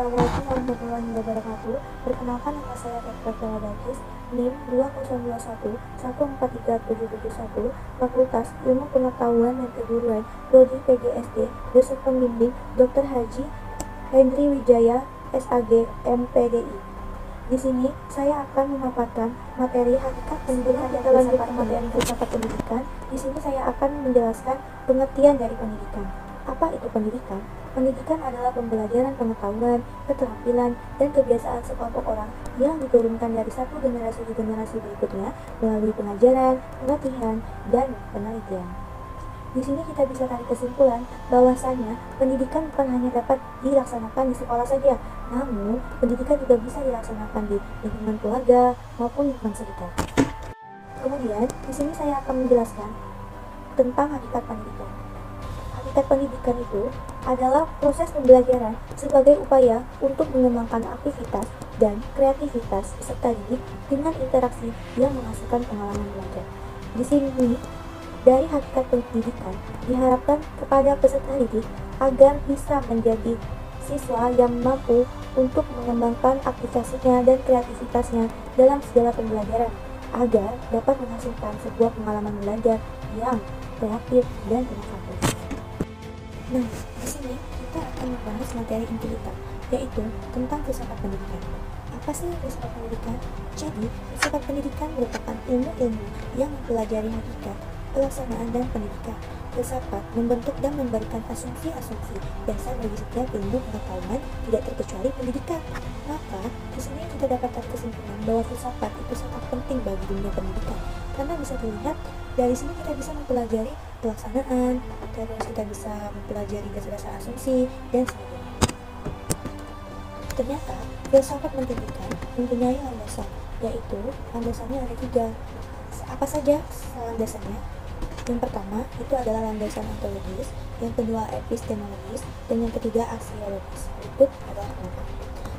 Assalamualaikum warahmatullahi wabarakatuh. Perkenalkan, nama saya Dr. Teladakis, NIM 2021143771, Fakultas Ilmu Pengetahuan dan Keguruan, Prodi PGSD, dosen pembimbing Dr. Haji Hendri Wijaya, SAG, MPDI. Di sini saya akan memaparkan materi hakikat pendidikan yang terlanjur materi filsafat pendidikan. Di sini saya akan menjelaskan pengertian dari pendidikan. Apa itu pendidikan? Pendidikan adalah pembelajaran pengetahuan, keterampilan, dan kebiasaan sekelompok orang yang diturunkan dari satu generasi ke generasi berikutnya melalui pengajaran, pelatihan, dan penelitian. Di sini kita bisa tarik kesimpulan bahwasannya pendidikan bukan hanya dapat dilaksanakan di sekolah saja, namun pendidikan juga bisa dilaksanakan di lingkungan keluarga maupun lingkungan sekitar. Kemudian, di sini saya akan menjelaskan tentang hakikat pendidikan. Hakikat pendidikan itu adalah proses pembelajaran sebagai upaya untuk mengembangkan aktivitas dan kreativitas peserta didik dengan interaksi yang menghasilkan pengalaman belajar. Di sini, dari hakikat pendidikan diharapkan kepada peserta didik agar bisa menjadi siswa yang mampu untuk mengembangkan aktivasinya dan kreativitasnya dalam segala pembelajaran agar dapat menghasilkan sebuah pengalaman belajar yang kreatif dan inovatif. Nah, di sini kita akan membahas materi inti kita, yaitu tentang filsafat pendidikan. Apa sih filsafat pendidikan? Jadi, filsafat pendidikan merupakan ilmu-ilmu yang mempelajari hakikat, pelaksanaan, dan pendidikan. Filsafat membentuk dan memberikan asumsi-asumsi dasar bagi setiap ilmu pengetahuan, tidak terkecuali pendidikan. Maka, di sini kita dapat tarik kesimpulan bahwa filsafat itu sangat penting bagi dunia pendidikan, karena bisa dilihat dari sini kita bisa mempelajari pelaksanaan, terus kita bisa mempelajari dasar-dasar asumsi, dan sebagainya. Ternyata, filsafat pendidikan mempunyai landasan, yaitu landasannya ada 3. Apa saja landasannya? Yang pertama, itu adalah landasan ontologis, yang kedua epistemologis, dan yang ketiga aksiologis. Berikut adalah kenapa.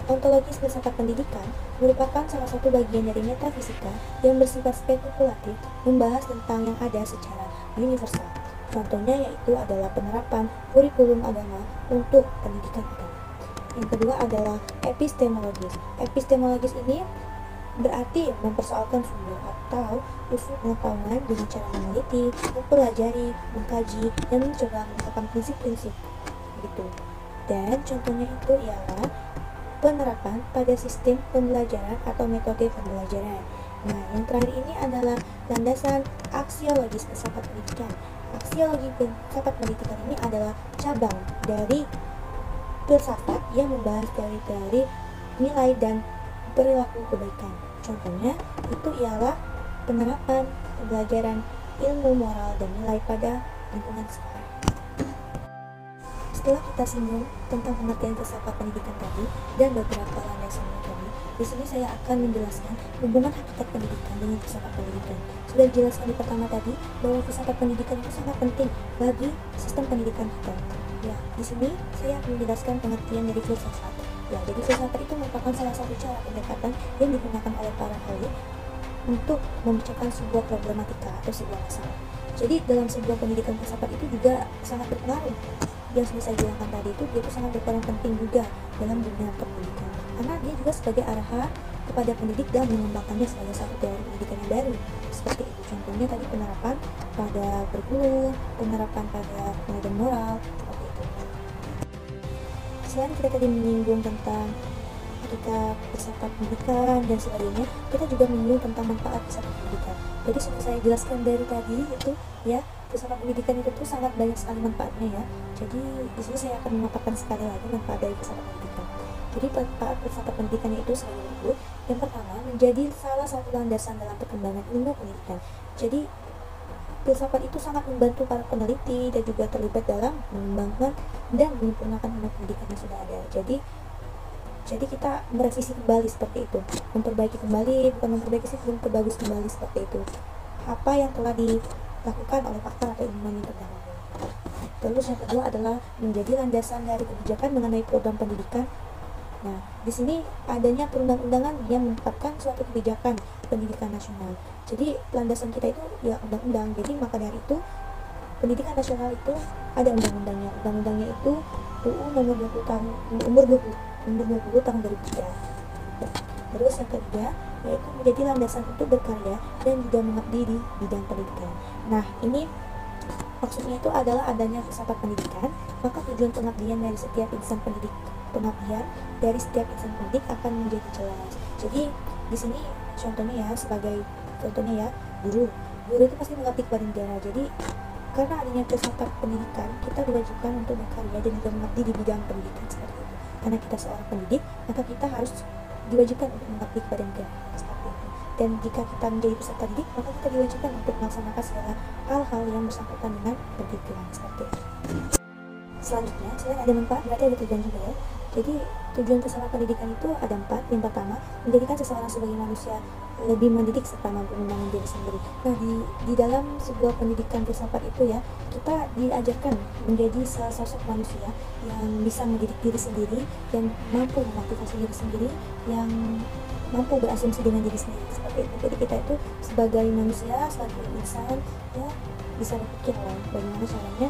Ontologis filsafat pendidikan merupakan salah satu bagian dari metafisika yang bersifat spekulatif, membahas tentang yang ada secara universal. Contohnya yaitu adalah penerapan kurikulum agama untuk pendidikan agama. Yang kedua adalah epistemologis. Epistemologis ini berarti mempersoalkan sumber atau usul pengetahuan dengan cara meneliti, mempelajari, mengkaji, dan mencoba menetapkan prinsip-prinsip gitu. Dan contohnya itu ialah penerapan pada sistem pembelajaran atau metode pembelajaran. Nah, yang terakhir ini adalah landasan aksiologis filsafat pendidikan. Aksiologi filsafat pendidikan ini adalah cabang dari filsafat yang membahas dari nilai dan perilaku kebaikan. Contohnya itu ialah penerapan pembelajaran ilmu moral dan nilai pada lingkungan sekolah. Setelah kita singgung tentang pengertian filsafat pendidikan tadi dan beberapa landasannya tadi, di sini saya akan menjelaskan hubungan hakikat pendidikan dengan filsafat pendidikan. Sudah dijelaskan di pertama tadi bahwa filsafat pendidikan itu sangat penting bagi sistem pendidikan kita. Ya, di sini saya akan menjelaskan pengertian dari filsafat. Ya, jadi filsafat itu merupakan salah satu cara pendekatan yang digunakan oleh para ahli untuk membicarakan sebuah problematika atau sebuah masalah. Jadi dalam sebuah pendidikan filsafat itu juga sangat berpengaruh. Yang sudah saya bilangkan tadi itu dia itu sangat berperan penting juga dalam dunia pendidikan, karena dia juga sebagai arahan kepada pendidik dan mengembangkannya sebagai satu teori pendidikan yang baru. Seperti itu contohnya tadi penerapan pada kurikulum, penerapan pada nilai dan moral, seperti itu. Selain kita tadi menyinggung tentang ketika filsafat pendidikan dan sebagainya, kita juga menyinggung tentang manfaat filsafat pendidikan. Jadi sudah saya jelaskan dari tadi itu ya, filsafat pendidikan itu tuh sangat banyak sekali manfaatnya ya. Jadi di sini saya akan memaparkan sekali lagi manfaat dari filsafat pendidikan. Jadi manfaat filsafat pendidikan itu sebagai berikut. Yang pertama, menjadi salah satu landasan dalam perkembangan ilmu pendidikan. Jadi filsafat itu sangat membantu para peneliti dan juga terlibat dalam mengembangkan dan menyempurnakan ilmu pendidikan yang sudah ada. Jadi kita merevisi kembali seperti itu, memperbaiki kembali, bukan memperbaiki sih, memperbagus kembali seperti itu apa yang telah dilakukan oleh pakar atau ilmuwan yang terdahulu. Terus yang kedua adalah menjadi landasan dari kebijakan mengenai program pendidikan. Nah, di sini adanya perundang-undangan yang menetapkan suatu kebijakan pendidikan nasional. Jadi landasan kita itu ya undang-undang. Jadi maka dari itu pendidikan nasional itu ada undang-undangnya. Undang-undangnya itu UU nomor 20 tahun umur 20 Nomor 20 tahun 2003. Terus yang ketiga, yaitu menjadi landasan untuk berkarya dan juga mengabdi di bidang pendidikan. Nah, ini maksudnya itu adalah adanya filsafat pendidikan, maka tujuan pengabdian dari setiap insan pendidik akan menjadi jelas. Jadi di sini contohnya ya, guru itu pasti mengabdi kepada negara. Jadi karena adanya filsafat pendidikan, kita diwajibkan untuk berkarya dan juga mengabdi di bidang pendidikan seperti itu. Karena kita seorang pendidik, maka kita harus diwajibkan untuk mengabdi kepada negara seperti itu. Dan jika kita menjadi peserta didik, maka kita diwajibkan untuk melaksanakan segala hal-hal yang bersangkutan dengan pendidikan seperti itu. Selanjutnya, selain ada manfaat, berarti ada tujuan juga ya. Jadi tujuan filsafat pendidikan itu ada 4. Yang pertama, menjadikan seseorang sebagai manusia lebih mendidik serta mampu membangun diri sendiri. Nah, di dalam sebuah pendidikan filsafat itu ya, kita diajarkan menjadi sosok manusia yang bisa mendidik diri sendiri, yang mampu memotivasi diri sendiri, yang mampu berasumsi dengan diri sendiri seperti itu. Jadi kita itu sebagai manusia, sebagai insan ya, bisa berpikir lah bagaimana caranya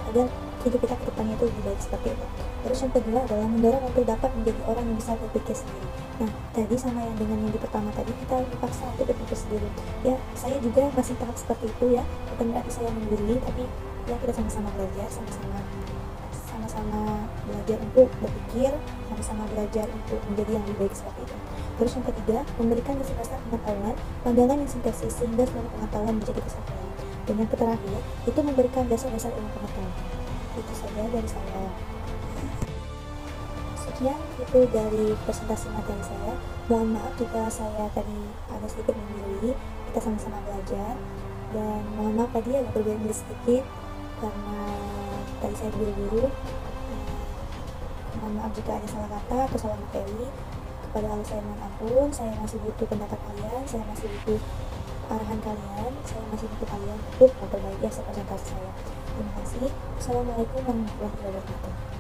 agar hidup kita ke depannya itu lebih baik seperti itu. Terus yang kedua adalah mendorong untuk dapat menjadi orang yang bisa berpikir sendiri. Nah, tadi sama yang dengan yang di pertama tadi, kita dipaksa untuk berpikir sendiri. Ya, saya juga masih tahap seperti itu ya. Bukan berarti saya menggurui, tapi ya kita sama-sama belajar, sama-sama belajar untuk berpikir, sama-sama belajar untuk menjadi yang lebih baik seperti itu. Terus yang ketiga, memberikan dasar pengetahuan, pandangan yang sintesis sehingga seluruh pengetahuan menjadi kesatuan. Dan yang terakhir, itu memberikan dasar-dasar ilmu pengetahuan. Itu saja dari saya. Sekian itu dari presentasi materi saya. Mohon maaf jika saya tadi ada sedikit menggurui. Kita sama-sama belajar. Dan mohon maaf tadi agak berbeda sedikit karena tadi saya buru-buru. Mohon maaf jika ada salah kata atau salah materi. Kepada Allah saya mohon ampun. Saya masih butuh pendapat kalian. Saya masih butuh arahan kalian. Saya masih butuh kalian untuk memperbaiki hasil presentasi saya. Terima kasih. Assalamualaikum warahmatullahi wabarakatuh.